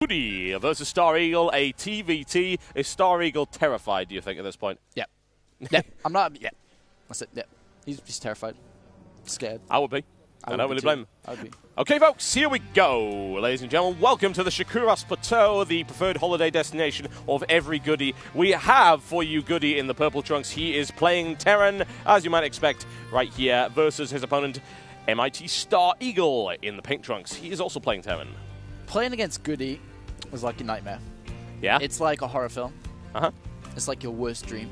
Goody versus Stareagle, a TVT. Is Stareagle terrified, do you think, at this point? Yeah. Yeah. I'm not. Yeah. That's it. Yeah. He's terrified. Scared. I would be. I don't really blame him. I would be. Okay, folks, here we go. Ladies and gentlemen, welcome to the Shakuras Plateau, the preferred holiday destination of every Goody. We have for you Goody in the purple trunks. He is playing Terran, as you might expect, right here, versus his opponent, MIT Stareagle, in the pink trunks. He is also playing Terran. Playing against Goody was like a nightmare. Yeah? It's like a horror film. Uh-huh. It's like your worst dream.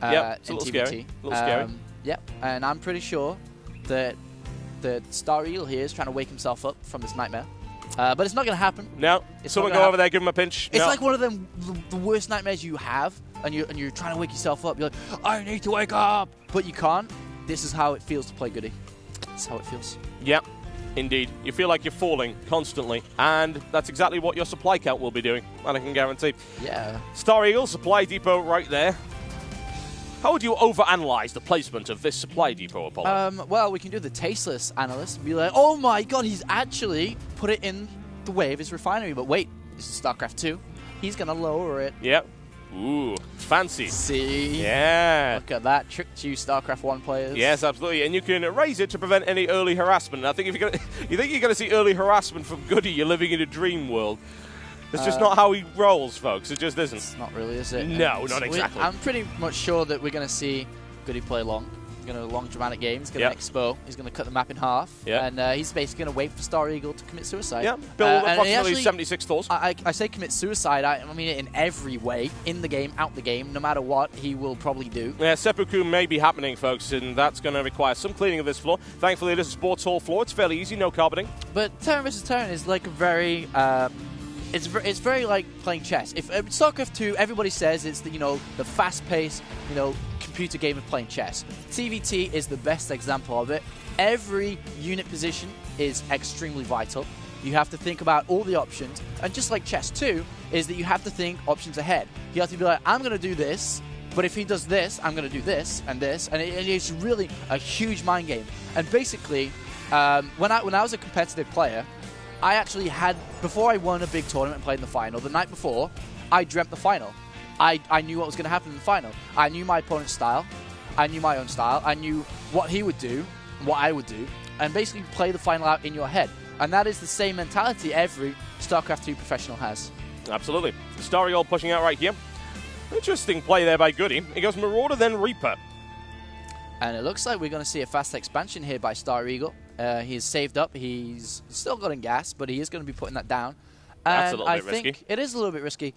Yeah, it's a little TVT. scary. A little scary. Yeah, and I'm pretty sure that Stareagle here is trying to wake himself up from this nightmare. But it's not going to happen. No. Someone go over there, give him a pinch. It's like one of them, the worst nightmares you have, and you're trying to wake yourself up. You're like, I need to wake up! But you can't. This is how it feels to play Goody. That's how it feels. Yeah, indeed. You feel like you're falling constantly, and that's exactly what your supply count will be doing, and I can guarantee. Yeah. Stareagle, supply depot right there. How would you overanalyze the placement of this supply depot, Apollo? Well, we can do the tasteless analyst and be like, oh my god, he's actually put it in the way of his refinery. But wait, this is StarCraft 2. He's going to lower it. Yep. Ooh, fancy. See? Yeah. Look at that. Tricked you, StarCraft 1 players. Yes, absolutely. And you can raise it to prevent any early harassment. And I think if you think you're going to see early harassment from Goody, you're living in a dream world. It's just not how he rolls, folks. It just isn't. It's not really, is it? No, not exactly. I'm pretty much sure that we're going to see Goody play long. He's going to long dramatic game. He's going to expo. He's going to cut the map in half. And he's basically going to wait for Stareagle to commit suicide. Yeah, build approximately 76 stores. I say commit suicide. I mean it in every way. In the game, out the game, no matter what, he will probably do. Yeah, seppuku may be happening, folks, and that's going to require some cleaning of this floor. Thankfully, it is a sports hall floor. It's fairly easy, no carpeting. But Terran vs. Terran is like a very... It's very like playing chess. If StarCraft 2, everybody says it's the the fast-paced computer game of playing chess. TVT is the best example of it. Every unit position is extremely vital. You have to think about all the options, and just like chess 2, is that you have to think options ahead. You have to be like, I'm going to do this, but if he does this, I'm going to do this, and it's really a huge mind game. And basically, when I was a competitive player, I actually had, before I won a big tournament and played in the final, the night before, I dreamt the final. I knew what was going to happen in the final. I knew my opponent's style. I knew my own style. I knew what he would do, what I would do, and basically play the final out in your head. And that is the same mentality every StarCraft 2 professional has. Absolutely. Stareagle pushing out right here. Interesting play there by Goody. He goes Marauder, then Reaper. And it looks like we're going to see a fast expansion here by Stareagle. He's saved up. He's still got in gas, but he is going to be putting that down. That's a little bit risky. Think it is a little bit risky.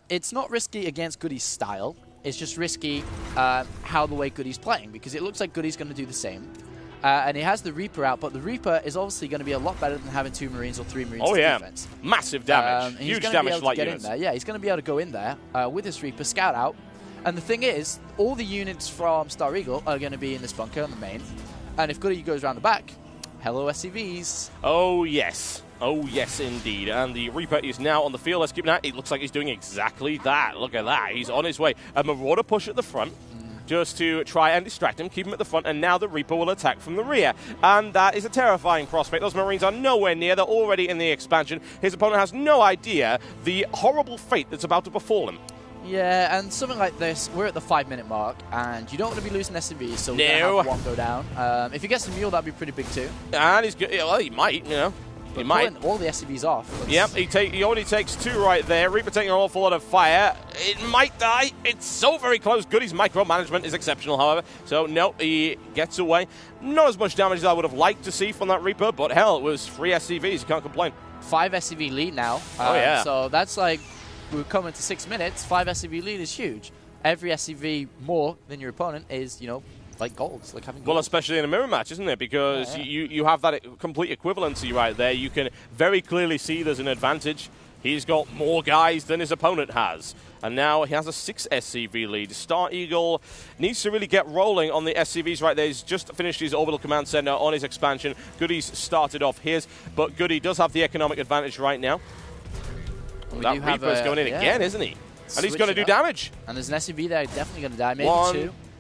It's not risky against Goody's style. It's just risky how the way Goody's playing, because it looks like Goody's going to do the same. And he has the Reaper out, but the Reaper is obviously going to be a lot better than having 2 Marines or 3 Marines defense. Massive damage. Huge damage to light units. Yeah, he's going to be able to go in there with his Reaper, scout out. And the thing is, all the units from Stareagle are going to be in this bunker on the main. And if Goody goes around the back, hello SCVs. Oh, yes. Oh, yes, indeed. And the Reaper is now on the field. Let's keep an eye. It looks like he's doing exactly that. Look at that. He's on his way. A Marauder push at the front just to try and distract him, keep him at the front, and now the Reaper will attack from the rear. And that is a terrifying prospect. Those Marines are nowhere near. They're already in the expansion. His opponent has no idea the horrible fate that's about to befall him. Yeah, and something like this, we're at the 5-minute mark, and you don't want to be losing SCVs, so we're going to have one go down. If he gets a mule, that'd be pretty big too. And he's good. Well, he might, He might. All the SCVs off. Yep, he only takes 2 right there. Reaper taking an awful lot of fire. It might die. It's so very close. Goody's micromanagement is exceptional, however. So, no, he gets away. Not as much damage as I would have liked to see from that Reaper, but hell, it was 3 SCVs. You can't complain. 5 SCV lead now. Oh, yeah. So that's like, we're coming to 6 minutes. 5 SCV lead is huge. Every SCV more than your opponent is, like gold. It's like having gold. Well, especially in a mirror match, isn't it? Because you have that complete equivalency right there. You can very clearly see there's an advantage. He's got more guys than his opponent has. And now he has a 6 SCV lead. Stareagle needs to really get rolling on the SCVs right there. He's just finished his orbital command center on his expansion. Goody's started off his, but Goody does have the economic advantage right now. That Reaper's going in again, isn't he? And he's going to do damage. And there's an SCV there definitely going to die. Maybe 1,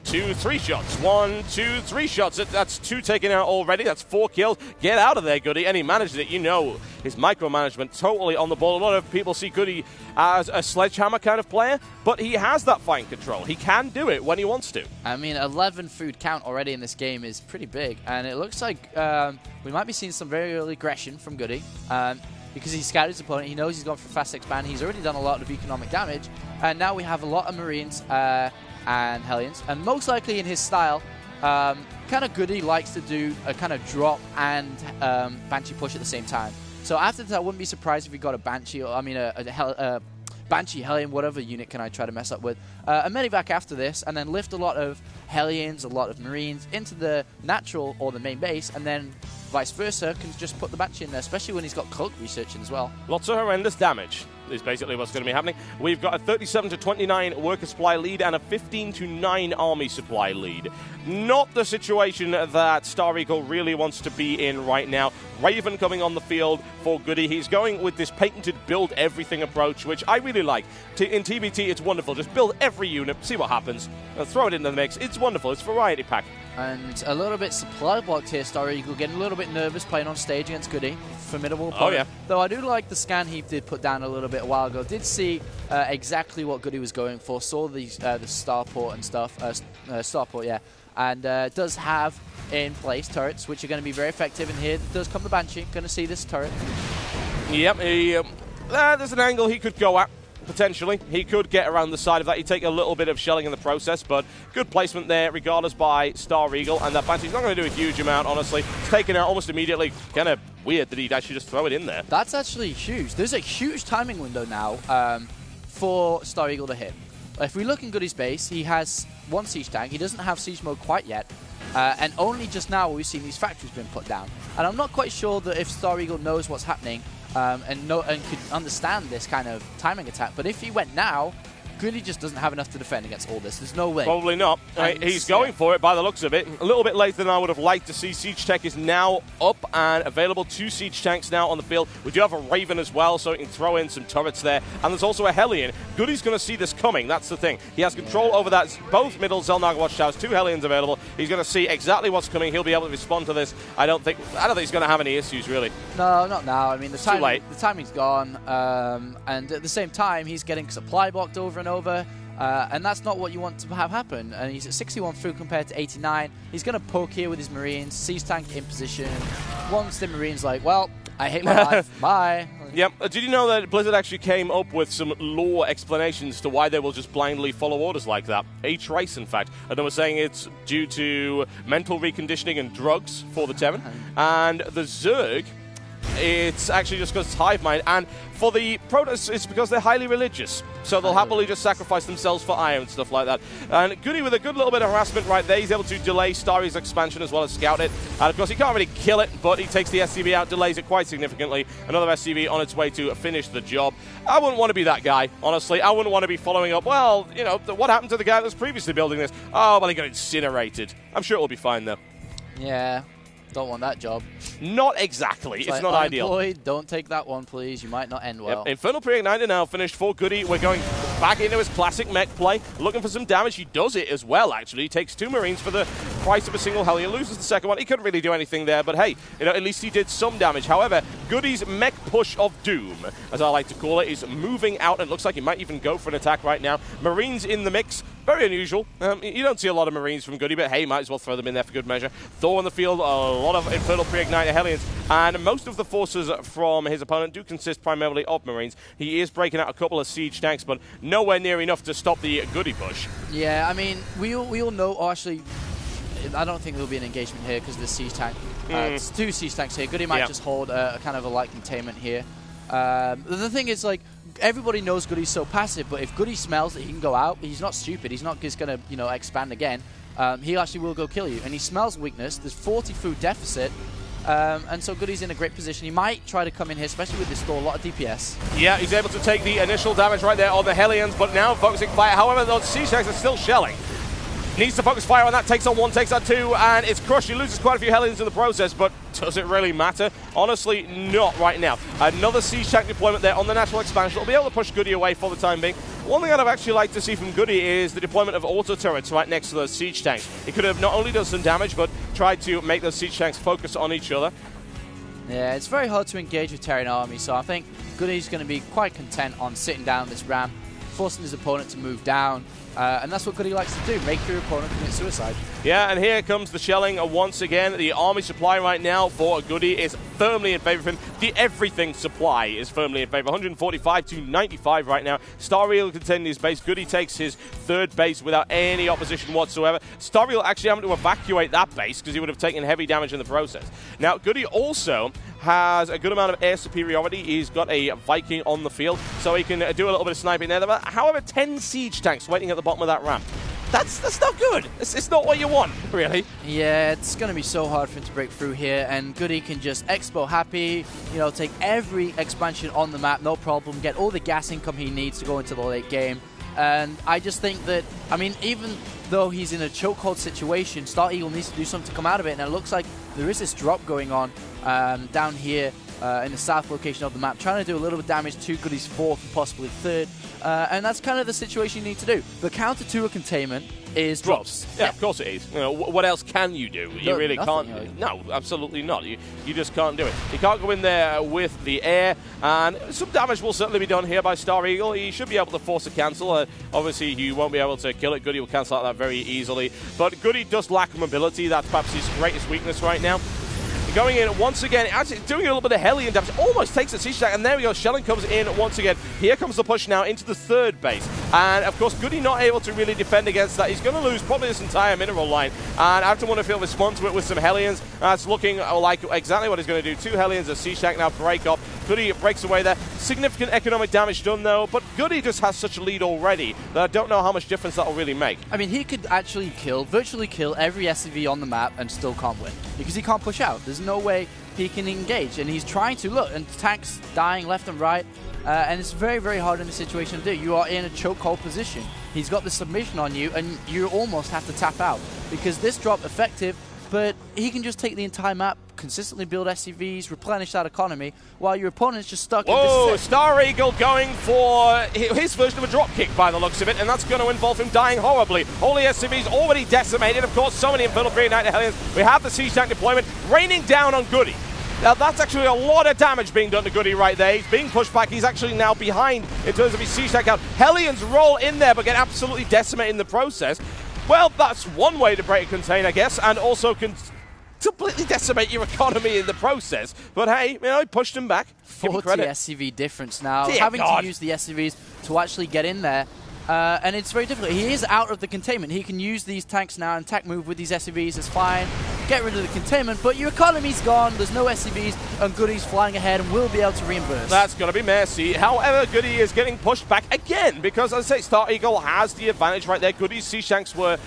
2. 2, 3 shots. 1, 2, 3 shots. That's 2 taken out already. That's 4 kills. Get out of there, Goody. And he managed it. You know, his micromanagement totally on the ball. A lot of people see Goody as a sledgehammer kind of player, but he has that fine control. He can do it when he wants to. I mean, 11 food count already in this game is pretty big, and it looks like we might be seeing some very early aggression from Goody. Because he scouted his opponent, he knows he's gone for fast expand, he's already done a lot of economic damage, and now we have a lot of Marines and Hellions, and most likely in his style, kind of Goody likes to do a kind of drop and Banshee push at the same time. So after that, I wouldn't be surprised if we got a Banshee, or I mean a Banshee, Hellion, whatever unit can I try to mess up with, a Medivac after this, and then lift a lot of Hellions, a lot of Marines into the natural or the main base, and then vice versa, can just put the Banshee in there, especially when he's got cloak researching as well. Lots of horrendous damage is basically what's going to be happening. We've got a 37-29 worker supply lead and a 15-9 army supply lead. Not the situation that Stareagle really wants to be in right now. Raven coming on the field for Goody. He's going with this patented build everything approach, which I really like. In TBT, it's wonderful. Just build every unit, see what happens, and throw it into the mix. It's wonderful. It's variety pack. And a little bit supply blocked here, Stareagle getting a little bit nervous playing on stage against Goody. Formidable opponent. Oh, yeah. Though I do like the scan he did put down a little bit a while ago. Did see exactly what Goody was going for. Saw the starport and stuff. Starport, yeah. And does have in place turrets, which are going to be very effective. And here does come the Banshee. Going to see this turret. Yep. There's an angle he could go at. Potentially. He could get around the side of that. He'd take a little bit of shelling in the process, but good placement there regardless by Stareagle, and that Banshee's not going to do a huge amount, honestly. It's taken out almost immediately. Kind of weird that he'd actually just throw it in there. That's actually huge. There's a huge timing window now for Stareagle to hit. If we look in Goody's base, he has 1 siege tank. He doesn't have siege mode quite yet, and only just now we've seen these factories being put down. And I'm not quite sure that if Stareagle knows what's happening, and could understand this kind of timing attack. But if he went now, Goody just doesn't have enough to defend against all this. There's no way. Probably not. He's going for it by the looks of it. A little bit later than I would have liked to see. Siege Tech is now up and available. 2 Siege Tanks now on the field. We do have a Raven as well, so he can throw in some turrets there. And there's also a Hellion. Goody's going to see this coming. That's the thing. He has control over that. Both middle Zelnaga Watchtowers, 2 Hellions available. He's going to see exactly what's coming. He'll be able to respond to this. I don't think he's going to have any issues, really. No, not now. I mean, too late. The timing's gone. And at the same time, he's getting supply blocked over and over. And that's not what you want to have happen. And he's at 61 food compared to 89. He's going to poke here with his Marines. Siege tank in position. Once the Marines like, well, I hate my life. Bye. Yep. Did you know that Blizzard actually came up with some lore explanations to why they will just blindly follow orders like that? A trace, in fact. And they were saying it's due to mental reconditioning and drugs for the Terran. And the Zerg, it's actually just because it's hive mind. And for the Protoss, it's because they're highly religious. So they'll happily just sacrifice themselves for iron and stuff like that. And Goody with a good little bit of harassment right there. He's able to delay Starry's expansion as well as scout it. And of course, he can't really kill it, but he takes the SCV out, delays it quite significantly. Another SCV on its way to finish the job. I wouldn't want to be that guy, honestly. I wouldn't want to be following up, well, you know, what happened to the guy that was previously building this? Oh, well, he got incinerated. I'm sure it will be fine, though. Yeah. Don't want that job. Not exactly. It's like, not ideal. Don't take that one, please. You might not end well. Yep. Infernal Pre-Ignited now finished for Goody. We're going back into his classic mech play, looking for some damage. He does it as well, actually. He takes 2 Marines for the price of a single Hellion. Loses the second one. He couldn't really do anything there, but hey, you know, at least he did some damage. However, Goody's mech push of doom, as I like to call it, is moving out, and it looks like he might even go for an attack right now. Marines in the mix. Very unusual. You don't see a lot of Marines from Goody, but hey, might as well throw them in there for good measure. Thor on the field, a lot of Infernal Pre-Igniter Hellions, and most of the forces from his opponent do consist primarily of Marines. He is breaking out a couple of siege tanks, but nowhere near enough to stop the Goody push. Yeah, I mean, we all know, actually, I don't think there'll be an engagement here because of the siege tank. It's 2 siege tanks here. Goody might just hold a kind of a light containment here. The thing is, like, everybody knows Goody's so passive, but if Goody smells that he can go out, he's not stupid. He's not just going to, you know, expand again. He actually will go kill you. And he smells weakness. There's 40 food deficit. And so Goody's in a great position. He might try to come in here, especially with this Thor, a lot of DPS. Yeah, he's able to take the initial damage right there on the Hellions, but now focusing fire. However, those siege tanks are still shelling. Needs to focus fire on that, takes on one, takes on two, and it's crushed. He loses quite a few Hellions in the process, but does it really matter? Honestly, not right now. Another siege tank deployment there on the natural expansion. It'll be able to push Goody away for the time being. One thing I'd have actually liked to see from Goody is the deployment of auto turrets right next to those siege tanks. He could have not only done some damage, but tried to make those siege tanks focus on each other. Yeah, it's very hard to engage with Terran army, so I think Goody's going to be quite content on sitting down this ramp, forcing his opponent to move down, and that's what Goody likes to do, make your opponent commit suicide. Yeah, and here comes the shelling once again. The army supply right now for Goody is firmly in favor of him. The everything supply is firmly in favor. 145 to 95 right now. Stareagle containing his base. Goody takes his third base without any opposition whatsoever. Stareagle actually having to evacuate that base because he would have taken heavy damage in the process. Now, Goody also has a good amount of air superiority. He's got a Viking on the field, so he can do a little bit of sniping there. However, 10 siege tanks waiting at the bottom of that ramp. That's not good. It's not what you want, really. Yeah, it's going to be so hard for him to break through here, and Goody can just expo happy, you know, take every expansion on the map, no problem, get all the gas income he needs to go into the late game. And I just think that, I mean, even though he's in a chokehold situation, Stareagle needs to do something to come out of it, and it looks like there is this drop going on down here in the south location of the map, trying to do a little bit of damage to Goody's fourth and possibly third. And that's kind of the situation you need to do. The counter to a containment is drops. Yeah, of course it is. You know, what else can you do? You really can't. No, absolutely not. You just can't do it. You can't go in there with the air, and some damage will certainly be done here by Stareagle. He should be able to force a cancel. Obviously, he won't be able to kill it. Goody will cancel out that very easily. But Goody does lack mobility. That's perhaps his greatest weakness right now. Going in once again, actually doing a little bit of Hellion damage, almost takes a siege tank, and there we go, shelling comes in once again. Here comes the push now into the third base, and of course Goody not able to really defend against that. He's going to lose probably this entire mineral line, and after Wonderfield respond to it with some Hellions, that's looking like exactly what he's going to do. 2 Hellions, a siege tank now break up. Goody breaks away there. Significant economic damage done though, but Goody just has such a lead already that I don't know how much difference that will really make. I mean, he could actually virtually kill every SCV on the map and still can't win, because he can't push out. There's no way he can engage, and he's trying to look, and tanks dying left and right, and it's very, very hard in this situation to do. You are in a chokehold position. He's got the submission on you, and you almost have to tap out, because this drop effective, but he can just take the entire map, consistently build SCVs, replenish that economy, while your opponent's just stuck in this. Stareagle going for his version of a drop kick by the looks of it, and that's going to involve him dying horribly. All the SCVs already decimated. Of course, so many Infernal Green Knight Hellions. We have the siege tank deployment raining down on Goody. Now, that's actually a lot of damage being done to Goody right there. He's being pushed back. He's actually now behind in terms of his siege tank count. Hellions roll in there, but get absolutely decimated in the process. Well, that's one way to break a contain, I guess, and also completely decimate your economy in the process. But hey, you know, he pushed him back. 40 SCV difference now. Dear Having God. to use the SCVs to actually get in there. And it's very difficult. He is out of the containment. He can use these tanks now and attack move with these SCVs. It's fine. Get rid of the containment, but your economy's gone. There's no SCVs, and Goody's flying ahead and will be able to reimburse. That's going to be messy. However, Goody is getting pushed back again because, as I say, Stareagle has the advantage right there. Goody's siege tanks were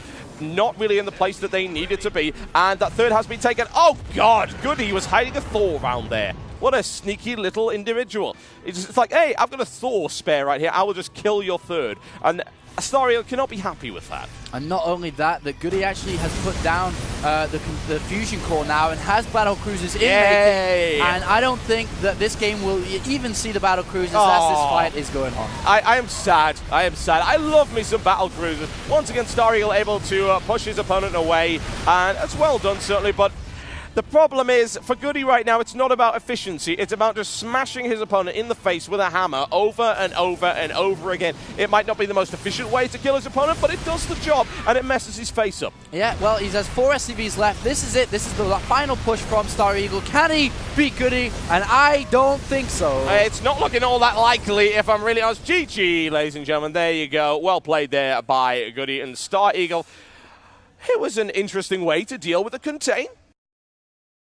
not really in the place that they needed to be, and that third has been taken. Oh, God! Goody was hiding a Thor around there. What a sneaky little individual. It's like, hey, I've got a Thor spare right here. I will just kill your third. And Stareagle cannot be happy with that. And not only that, Goody actually has put down the fusion core now and has battle cruisers in making. And I don't think that this game will even see the battle cruisers as this fight is going on. I am sad. I am sad. I love me some battle cruisers. Once again, Stareagle able to push his opponent away, and it's well done certainly, but the problem is, for Goody right now, it's not about efficiency. It's about just smashing his opponent in the face with a hammer over and over and over again. It might not be the most efficient way to kill his opponent, but it does the job, and it messes his face up. Yeah, well, he has 4 SCVs left. This is it. This is the final push from Stareagle. Can he beat Goody? And I don't think so. It's not looking all that likely, if I'm really honest. GG, ladies and gentlemen. There you go. Well played there by Goody and Stareagle. It was an interesting way to deal with the contain.